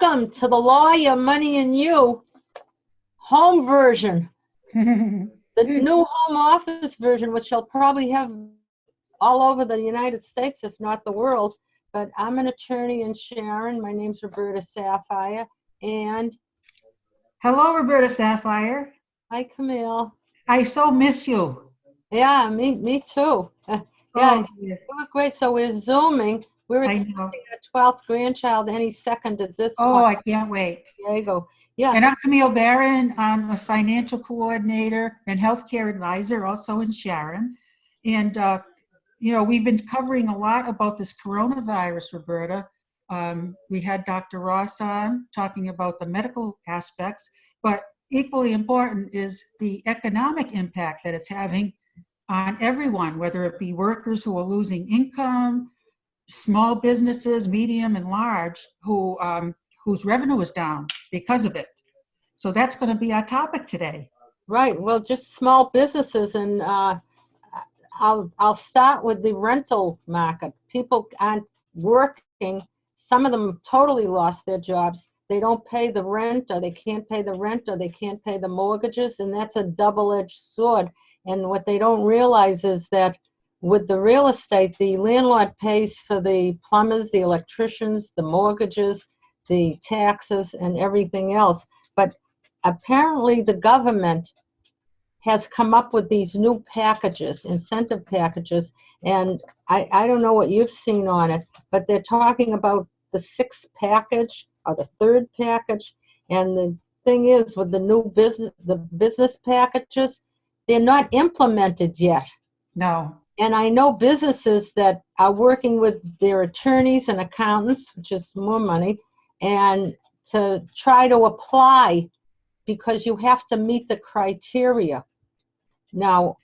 Welcome to the Lawyer, Money and You home version. The new home office version, which you'll probably have all over the United States, if not the world. But I'm an attorney in Sharon. My name's Roberta Saphire. And hello, Roberta Saphire. Hi, Camille. I so miss you. Yeah, me too. Yeah, you look great. So we're Zooming. We're expecting a 12th grandchild any second at this point. Oh, I can't wait. There you go. Yeah. And I'm Camille Barron. I'm a financial coordinator and healthcare advisor, also in Sharon. And, we've been covering a lot about this coronavirus, Roberta. We had Dr. Ross on talking about the medical aspects, but equally important is the economic impact that it's having on everyone, whether it be workers who are losing income, small businesses, medium and large, whose revenue is down because of it. So that's going to be our topic today. Right. Well, just small businesses, and I'll start with the rental market. People aren't working. Some of them totally lost their jobs. They don't pay the rent, or they can't pay the rent, or they can't pay the mortgages, and that's a double-edged sword. And what they don't realize is that with the real estate, the landlord pays for the plumbers, the electricians, the mortgages, the taxes, and everything else. But apparently the government has come up with these new packages, incentive packages, and I don't know what you've seen on it, but they're talking about the 6th package or the 3rd package. And the thing is, with the business packages, they're not implemented yet. No. And I know businesses that are working with their attorneys and accountants, which is more money, and to try to apply, because you have to meet the criteria. Now,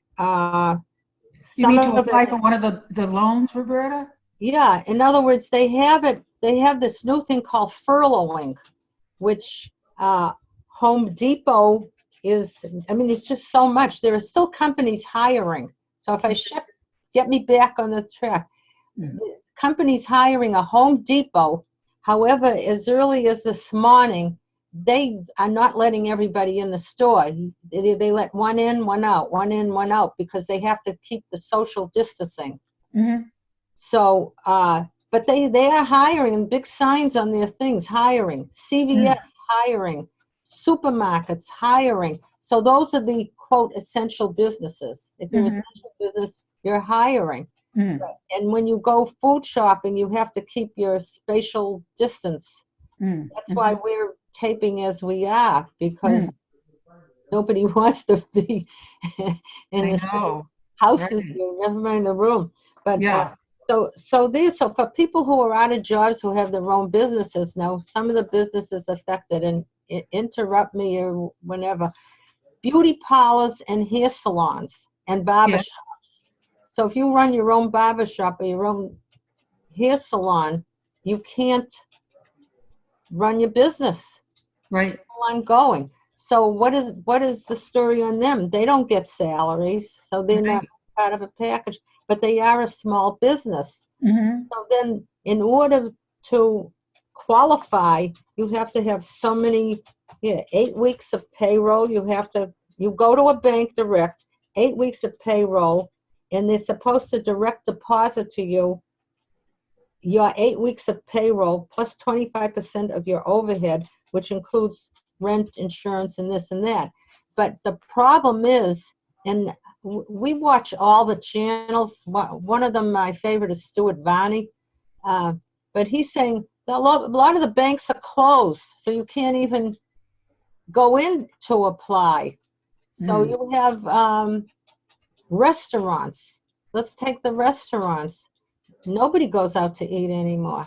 you mean to apply for one of the loans, Roberta? Yeah. In other words, they have this new thing called furloughing, which Home Depot is, it's just so much. There are still companies hiring. So if I get me back on the track. Companies hiring a Home Depot. However, as early as this morning, they are not letting everybody in the store. They let one in, one out, one in, one out, because they have to keep the social distancing. Mm-hmm. So, but they are hiring, big signs on their things, hiring. CVS hiring. Supermarkets hiring. So those are the, quote, essential businesses. If you're an essential business, you're hiring. And when you go food shopping, you have to keep your spatial distance. That's why we're taping as we are, because nobody wants to be in the same houses, never mind the room. But so for people who are out of jobs, who have their own businesses now, some of the businesses affected, and interrupt me or whenever, beauty parlors and hair salons and barbershops. So if you run your own barbershop or your own hair salon, you can't run your business. Right. Ongoing. So what is the story on them? They don't get salaries, so they're not part of a package, but they are a small business. So then in order to qualify, you have to have so many, 8 weeks of payroll. You go to a bank direct, 8 weeks of payroll, and they're supposed to direct deposit to you your 8 weeks of payroll plus 25% of your overhead, which includes rent, insurance, and this and that. But the problem is, and we watch all the channels. One of them, my favorite, is Stuart Varney. But he's saying a lot of the banks are closed, so you can't even go in to apply. So you have restaurants. Let's take the restaurants. Nobody goes out to eat anymore.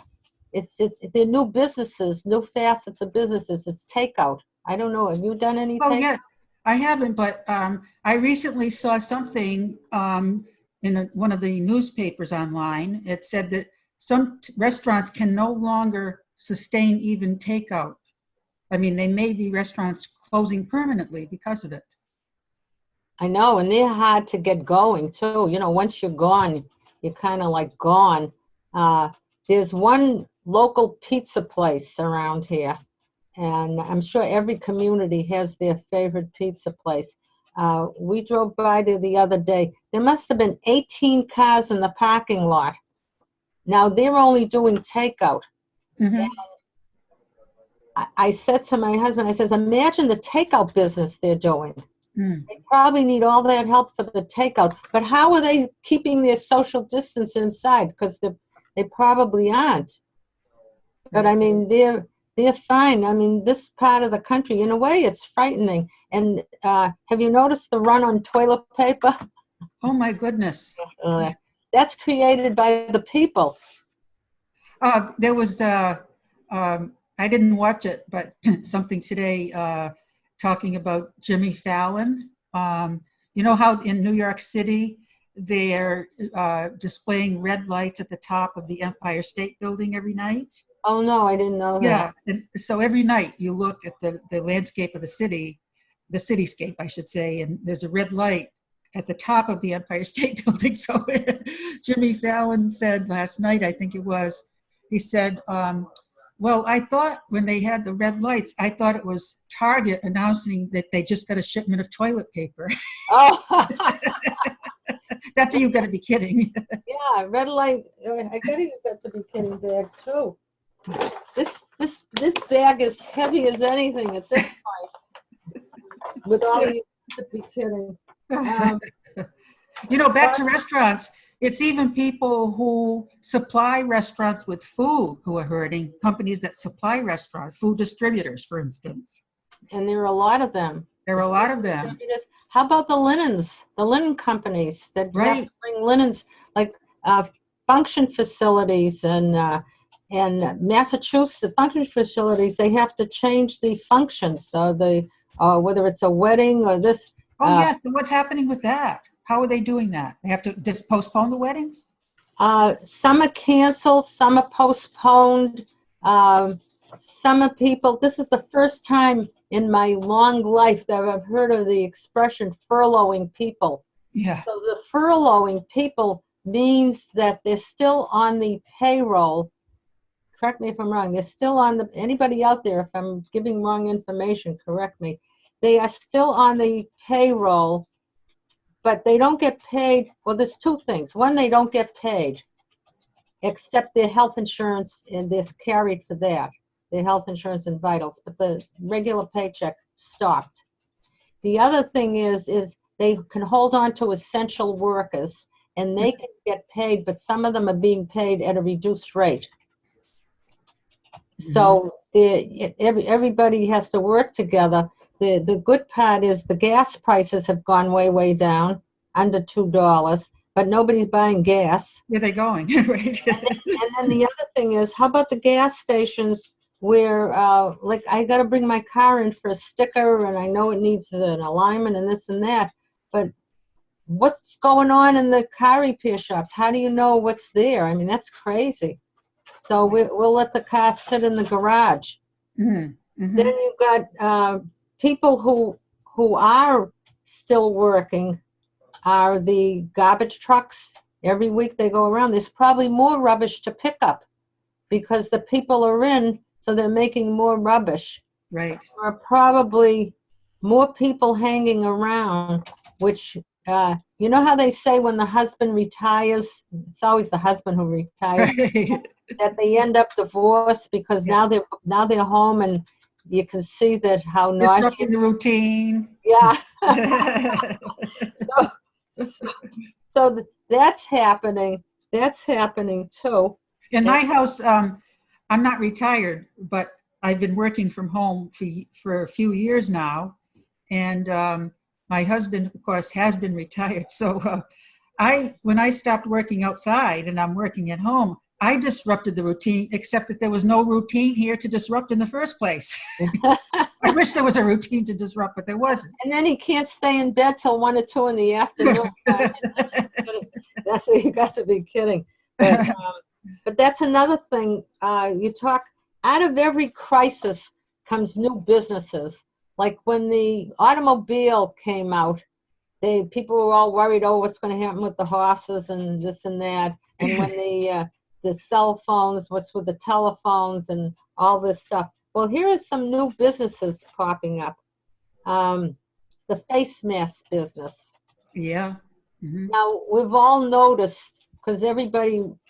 They're new businesses, new facets of businesses. It's takeout. I don't know. Have you done any takeout? Yeah, I haven't, but I recently saw something in one of the newspapers online. It said that some restaurants can no longer sustain even takeout. They may be restaurants closing permanently because of it. I know, and they're hard to get going too. Once you're gone, you're kind of like gone. There's one local pizza place around here. And I'm sure every community has their favorite pizza place. We drove by there the other day. There must have been 18 cars in the parking lot. Now they're only doing takeout. Mhm. I said to my husband, I says, imagine the takeout business they're doing. Mm. They probably need all that help for the takeout. But how are they keeping their social distance inside? Because they probably aren't. But I mean, they're fine. I mean, this part of the country, in a way, it's frightening. And have you noticed the run on toilet paper? Oh my goodness. That's created by the people. There was, I didn't watch it, but something today talking about Jimmy Fallon. You know how in New York City, they're displaying red lights at the top of the Empire State Building every night? Oh, no, I didn't know that. Yeah, and so every night you look at the landscape of the city, the cityscape, I should say, and there's a red light at the top of the Empire State Building. So Jimmy Fallon said last night, I think it was, he said, well, I thought when they had the red lights, I thought it was Target announcing that they just got a shipment of toilet paper. Oh, That's you got to be kidding. yeah, red light. I got you got to be kidding bag too. This bag is heavy as anything at this point. With all you to be kidding. You know, back to restaurants, it's even people who supply restaurants with food who are hurting, companies that supply restaurants, food distributors, for instance. And there are a lot of them. There are a lot of them. How about the linen companies that have to bring linens, like function facilities and Massachusetts function facilities, they have to change the functions. So whether it's a wedding or this. Oh, yes. And what's happening with that? How are they doing that? They have to just postpone the weddings? Some are canceled, some are postponed. Some are people, this is the first time in my long life that I've heard of the expression furloughing people. Yeah. So the furloughing people means that they're still on the payroll. Correct me if I'm wrong. They're still on anybody out there, if I'm giving wrong information, correct me. They are still on the payroll, but they don't get paid. Well, there's two things. One, they don't get paid, except their health insurance, and they're carried for that, their health insurance and vitals, but the regular paycheck stopped. The other thing is they can hold on to essential workers, and they can get paid, but some of them are being paid at a reduced rate. So everybody has to work together. The good part is the gas prices have gone way down, under $2, but nobody's buying gas. Where are they going? Right. And then the other thing is, how about the gas stations where, like, I got to bring my car in for a sticker, and I know it needs an alignment and this and that, but what's going on in the car repair shops? How do you know what's there? I mean, that's crazy. So we'll let the car sit in the garage. Mm-hmm. Then you've got people who are still working are the garbage trucks. Every week they go around. There's probably more rubbish to pick up because the people are in, so they're making more rubbish. Right. There are probably more people hanging around, which, you know how they say when the husband retires, it's always the husband who retires, right, that they end up divorced because now they're home, and you can see that how naughty the routine. Yeah. so that's happening. That's happening too. In my house, I'm not retired, but I've been working from home for a few years now, and my husband, of course, has been retired. So when I stopped working outside and I'm working at home, I disrupted the routine, except that there was no routine here to disrupt in the first place. I wish there was a routine to disrupt, but there wasn't. And then he can't stay in bed till 1 or 2 in the afternoon. You got to be kidding. But that's another thing. You talk, out of every crisis comes new businesses. Like when the automobile came out, people were all worried, what's going to happen with the horses and this and that. And when the cell phones, what's with the telephones and all this stuff. Well, here is some new businesses popping up. The face mask business. Yeah. Mm-hmm. Now, we've all noticed, because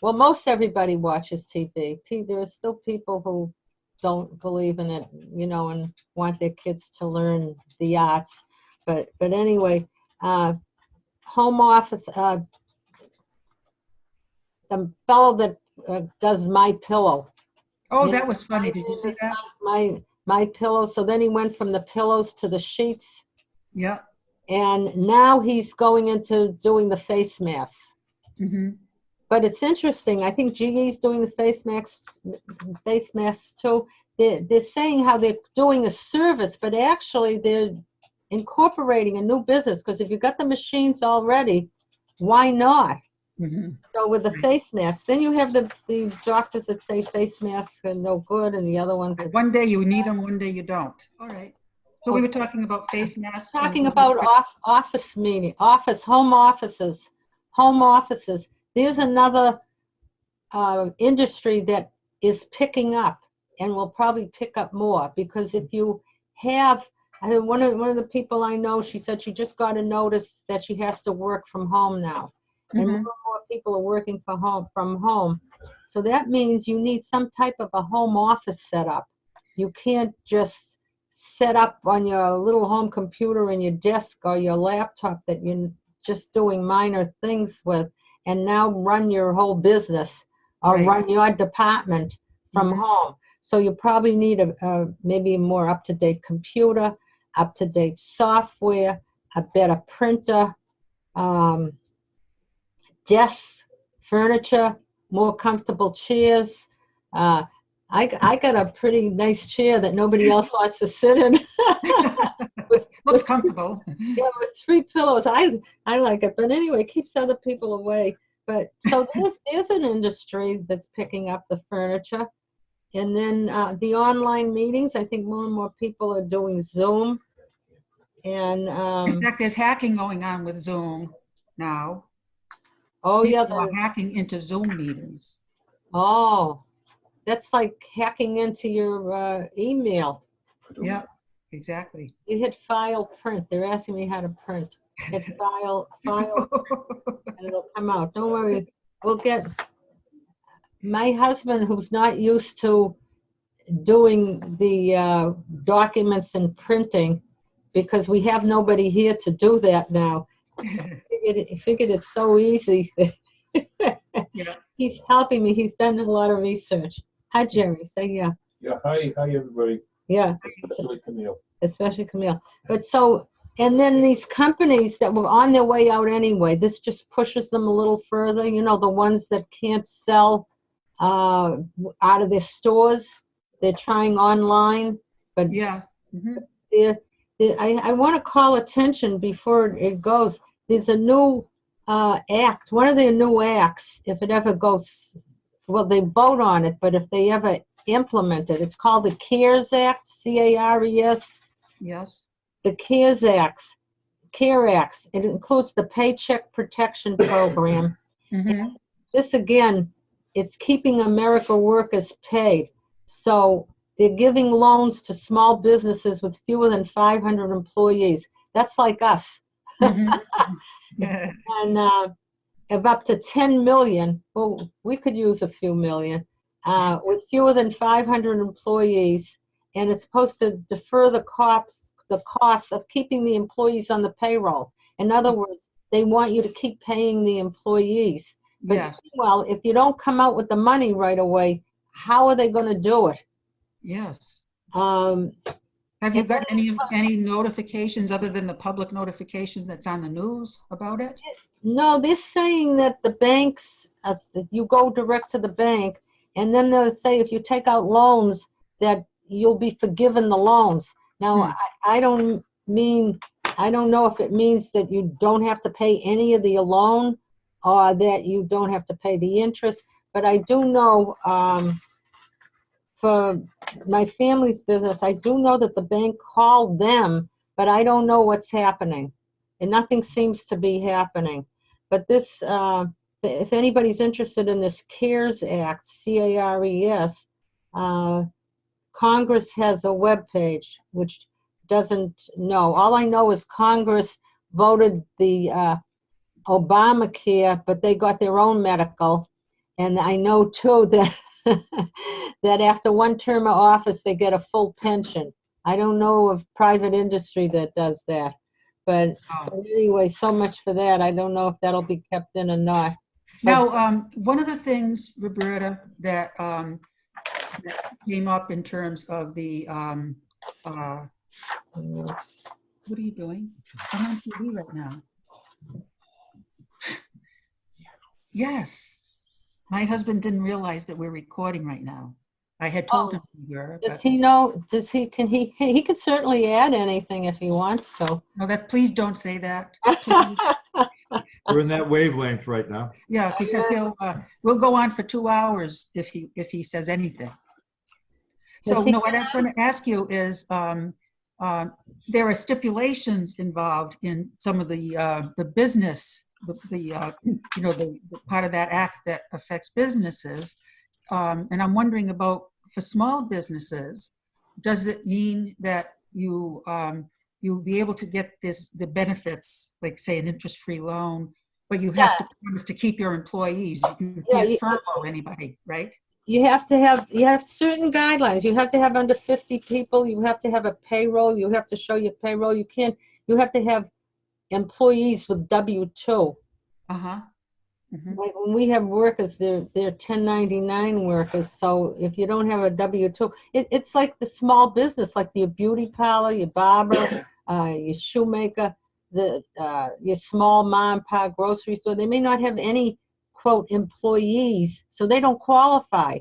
most everybody watches TV. There are still people who don't believe in it, and want their kids to learn the arts. But anyway, home office, the fellow that does My Pillow. Oh, that was funny. Did you see that? My Pillow. So then he went from the pillows to the sheets. Yeah. And now he's going into doing the face masks. Mm-hmm. But it's interesting. I think GE's doing the face masks too. They're saying how they're doing a service, but actually they're incorporating a new business, because if you got the machines already, why not? Mm-hmm. So with the face masks, then you have the doctors that say face masks are no good, and the other ones that one day you need them, one day you don't. All right. So we were talking about face masks. Talking about home offices. There's another industry that is picking up and will probably pick up more, because if you have, one of the people I know, she said she just got a notice that she has to work from home now. And more and more people are working from home. So that means you need some type of a home office setup. You can't just set up on your little home computer in your desk or your laptop that you're just doing minor things with, and now run your whole business or run your department from home. So you probably need maybe a more up-to-date computer, up-to-date software, a better printer, desks, furniture, more comfortable chairs. I got a pretty nice chair that nobody else wants to sit in. Looks comfortable. Yeah, with 3 pillows. I like it, but anyway, it keeps other people away. But so there's an industry that's picking up the furniture, and then the online meetings. I think more and more people are doing Zoom, and in fact, there's hacking going on with Zoom now. Oh, people yeah. are hacking into Zoom meetings. Oh, that's like hacking into your email. Yeah, exactly. You hit file print. They're asking me how to print. Hit file and it'll come out. Don't worry. We'll get my husband, who's not used to doing the documents and printing, because we have nobody here to do that now. He figured it's so easy. Yeah. He's helping me. He's done a lot of research. Hi, Jerry. Say yeah. Yeah, hi everybody. Yeah. Especially Camille. Especially Camille. But so, and then these companies that were on their way out anyway, this just pushes them a little further. The ones that can't sell out of their stores, they're trying online. But yeah. I want to call attention before it goes. There's a new act, one of their new acts, if it ever goes, well, they vote on it, but if they ever implement it, it's called the CARES Act, C-A-R-E-S. Yes. The CARES Acts. It includes the Paycheck Protection Program. And this, again, it's keeping America workers paid. So they're giving loans to small businesses with fewer than 500 employees. That's like us. Yeah. And of up to 10 million, well, we could use a few million, with fewer than 500 employees, and it's supposed to defer the costs of keeping the employees on the payroll. In other words, they want you to keep paying the employees. But yes. Well, if you don't come out with the money right away, how are they going to do it? Yes. Have you got any notifications other than the public notification that's on the news about it? No, they're saying that the banks, you go direct to the bank, and then they'll say if you take out loans that you'll be forgiven the loans. Now, I don't know if it means that you don't have to pay any of the loan or that you don't have to pay the interest, but I do know for my family's business, I do know that the bank called them, but I don't know what's happening. And nothing seems to be happening. But this if anybody's interested in this CARES Act, CARES, Congress has a webpage, which doesn't know. All I know is Congress voted the Obamacare, but they got their own medical. And I know too that that after one term of office, they get a full pension. I don't know of private industry that does that. But anyway, so much for that. I don't know if that'll be kept in or not. Now, one of the things, Roberta, that came up in terms of the, what are you doing? I'm on TV right now. Yes. My husband didn't realize that we're recording right now. I had told him we were. Does he know? He can certainly add anything if he wants to. No, please don't say that. We're in that wavelength right now. Yeah, because we'll go on for 2 hours if he says anything. So no, what I was going to ask you is, there are stipulations involved in some of the business, the part of that act that affects businesses, and I'm wondering about for small businesses, does it mean that you'll be able to get the benefits, like say an interest-free loan, but you have to promise to keep your employees. You can't furlough anybody, right? You have certain guidelines. You have to have under 50 people. You have to have a payroll. You have to show your payroll. You have to have employees with W-2. Mm-hmm. Like when we have workers, they're 1099 workers. So if you don't have a W-2, it's like the small business, like your beauty parlor, your barber, your shoemaker, your small mom and pop grocery store. They may not have any quote employees, so they don't qualify.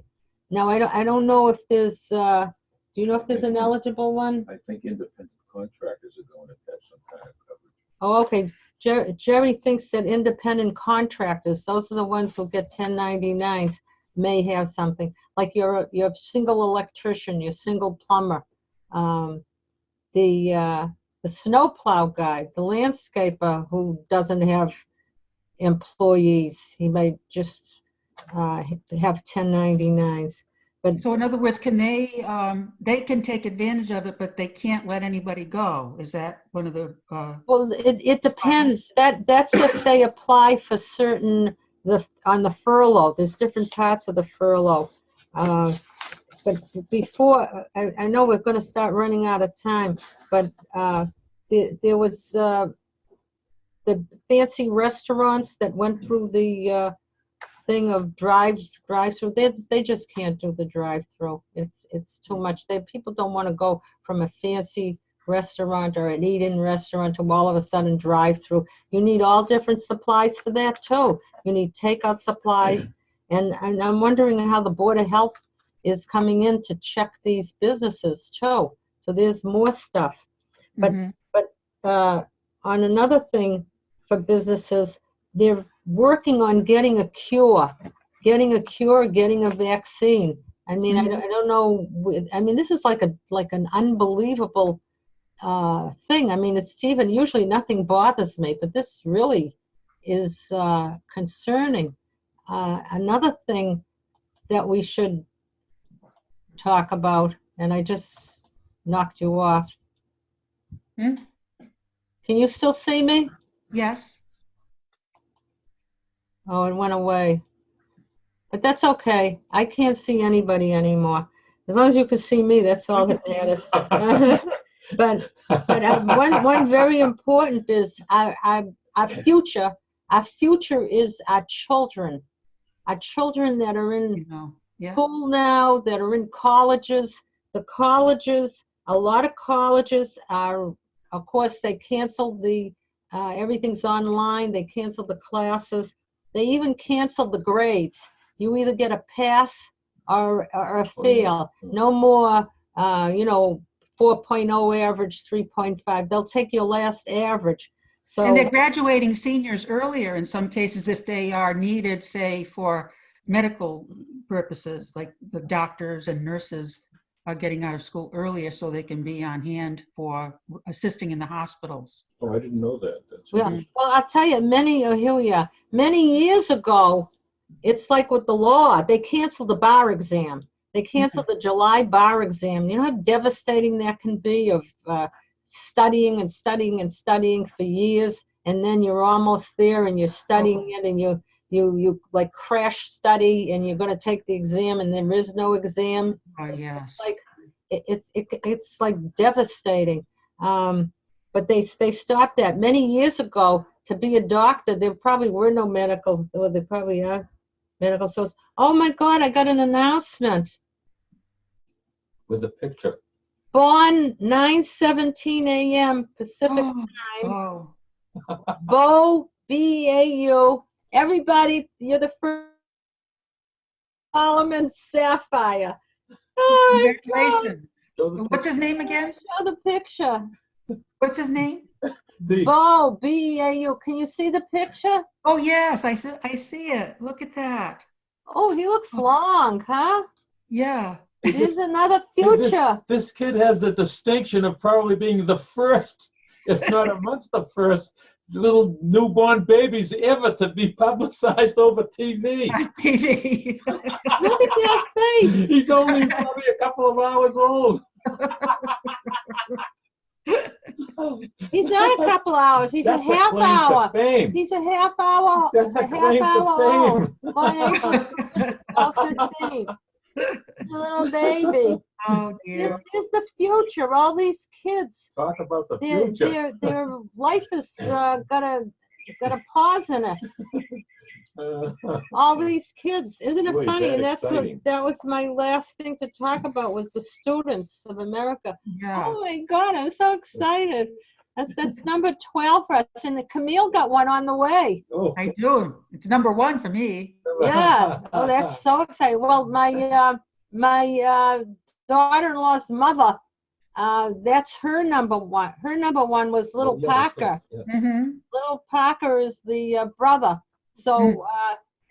Now I don't know if there's. Do you know if there's an eligible one? I think independent contractors are going to have some kind of coverage. Oh, okay. Jerry thinks that independent contractors, those are the ones who get 1099s, may have something. Like your single electrician, your single plumber, the snowplow guy, the landscaper who doesn't have employees. He may just have 1099s. But so in other words, can they can take advantage of it, but they can't let anybody go? Is that one of the? Well, it depends. That's if they apply for certain on the furlough. There's different parts of the furlough. But before, I know we're going to start running out of time. But there was the fancy restaurants that went through the thing of drive-through. They just can't do the drive-through. It's too much. People don't want to go from a fancy restaurant or an eat-in restaurant to all of a sudden drive-through. You need all different supplies for that too. You need takeout supplies, and I'm wondering how the Board of Health is coming in to check these businesses too. So there's more stuff. But on another thing for businesses, they're working on getting a cure, getting a vaccine. I mean, I don't know. I mean, this is like an unbelievable thing. I mean, it's even usually nothing bothers me, but this really is concerning. Another thing that we should talk about, and I just knocked you off. Can you still see me? Yes. Oh, it went away. But that's okay. I can't see anybody anymore. As long as you can see me, that's all that matters. But one very important is our future. Our future is our children. Our children that are in school now, that are in colleges. The colleges, a lot of colleges are, of course, they canceled everything's online. They canceled the classes. They even canceled the grades. You either get a pass or a fail. No more, 4.0 average, 3.5. They'll take your last average. So, and they're graduating seniors earlier in some cases if they are needed, say, for medical purposes, like the doctors and nurses. getting out of school earlier so they can be on hand for assisting in the hospitals. Oh, I didn't know that. That's Well, interesting. well, I'll tell you, here we are. Many years ago, it's like with the law, they canceled the bar exam. They canceled the July bar exam. You know how devastating that can be of studying and studying and studying for years, and then you're almost there and you're studying it, and you like crash study, and you're going to take the exam, and there is no exam. Oh, yes. Like it's like devastating. But they stopped that many years ago. To be a doctor, there probably were no medical, or there probably are medical schools. Oh my God, I got an announcement. With a picture. Born 9:17 a.m. Pacific Oh, time. oh. Beau, B-A-U. Everybody, you're the first Solomon Saphire. Oh my God. Congratulations. Show the What's his name again? Show the picture. What's his name? The- Beau, B-E-A-U. Can you see the picture? Oh, yes, I see it. Look at that. Oh, he looks long, huh? Yeah. There's another future. This kid has the distinction of probably being the first, if not amongst the first, little newborn babies ever to be publicized over TV. On TV. Look at that face. He's only probably a couple of hours old. He's not a couple hours. He's That's a half claim hour. to fame. He's a half hour. That's a claim to fame. Born April 15. A little baby. Oh, dear. Here's the future. All these kids. Talk about the future. Their life is got a pause in it. All these kids, isn't it Boy, is funny? that And exciting. that was my last thing to talk about, was the students of America. Yeah. Oh my God, I'm so excited. That's number 12 for us, and Camille got one on the way. Oh, I do. It's number 1 for me. Yeah. Oh, that's so exciting. Well, my daughter-in-law's mother, that's her number 1. Her number 1 was little yeah, that's right. Parker. Yeah. Mm-hmm. Little Parker is the brother. So,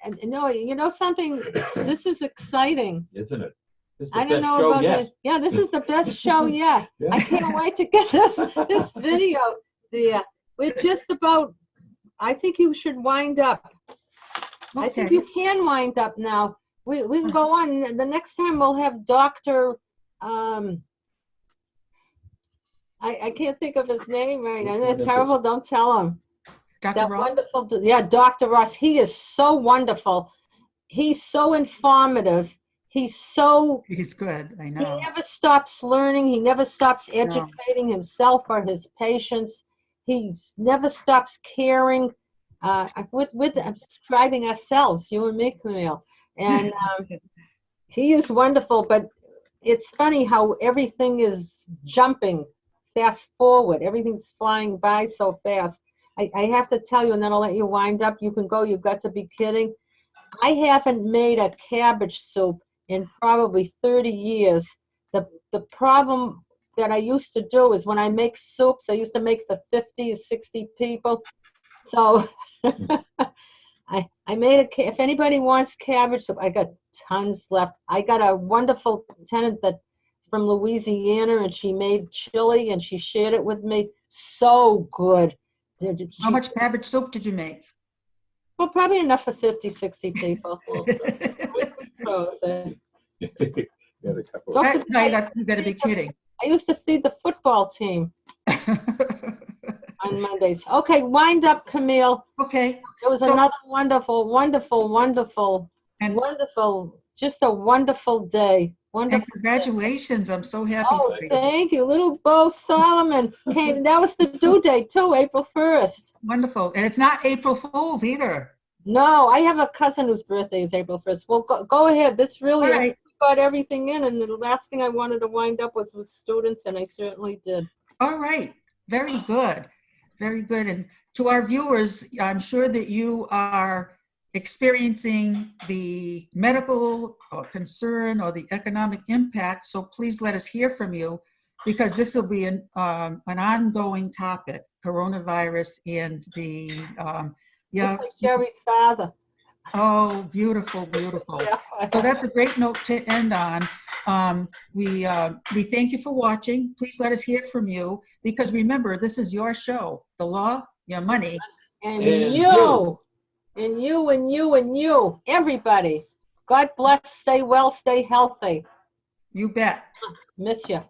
and no, you know something? This is exciting. Isn't it? This is I the don't best know show about yet. it. Yeah, this is the best show yet. Yeah. I can't wait to get this video there. We're just about, I think you should wind up. I think Okay. you can wind up now. We can go on. The next time we'll have Dr. I can't think of his name right now. Which one Isn't is it terrible? Don't tell him. Dr. That Ross? wonderful, yeah, Dr. Ross. He is so wonderful. He's so informative. He's so, He's good. I he know. never stops learning. He never stops educating himself or his patients. He never stops caring. We're describing ourselves, you and me, Camille. And he is wonderful, but it's funny how everything is jumping fast forward. Everything's flying by so fast. I have to tell you, and then I'll let you wind up. You can go. You've got to be kidding. I haven't made a cabbage soup in probably 30 years. The problem that I used to do is when I make soups, I used to make for 50 or 60 people. So I made if anybody wants cabbage soup, I got tons left. I got a wonderful tenant from Louisiana, and she made chili, and she shared it with me. So good. How much cabbage soup did you make? Well, probably enough for 50, 60 people. Well, Frozen. got a couple Don't of- forget, You better be kidding. I used to feed the football team on Mondays. Okay, wind up, Camille. Okay. It was So- another wonderful, just a wonderful day. And Wonderful. congratulations. I'm so happy Oh, for you. thank you. Little Beau Solomon came. That was the due date, too, April 1st. Wonderful. And it's not April Fool's either. No, I have a cousin whose birthday is April 1st. Well, go ahead. This really All right. got everything in, and the last thing I wanted to wind up was with students, and I certainly did. All right. Very good. Very good. And to our viewers, I'm sure that you are experiencing the medical or concern or the economic impact. So please let us hear from you, because this will be an ongoing topic, coronavirus and the, yeah. Just like Sherry's father. Oh, beautiful, beautiful. Yeah. So that's a great note to end on. We thank you for watching. Please let us hear from you, because remember, this is your show. The law, your money. And And you, and you, and you, and you, everybody. God bless, stay well, stay healthy. You bet. Miss you.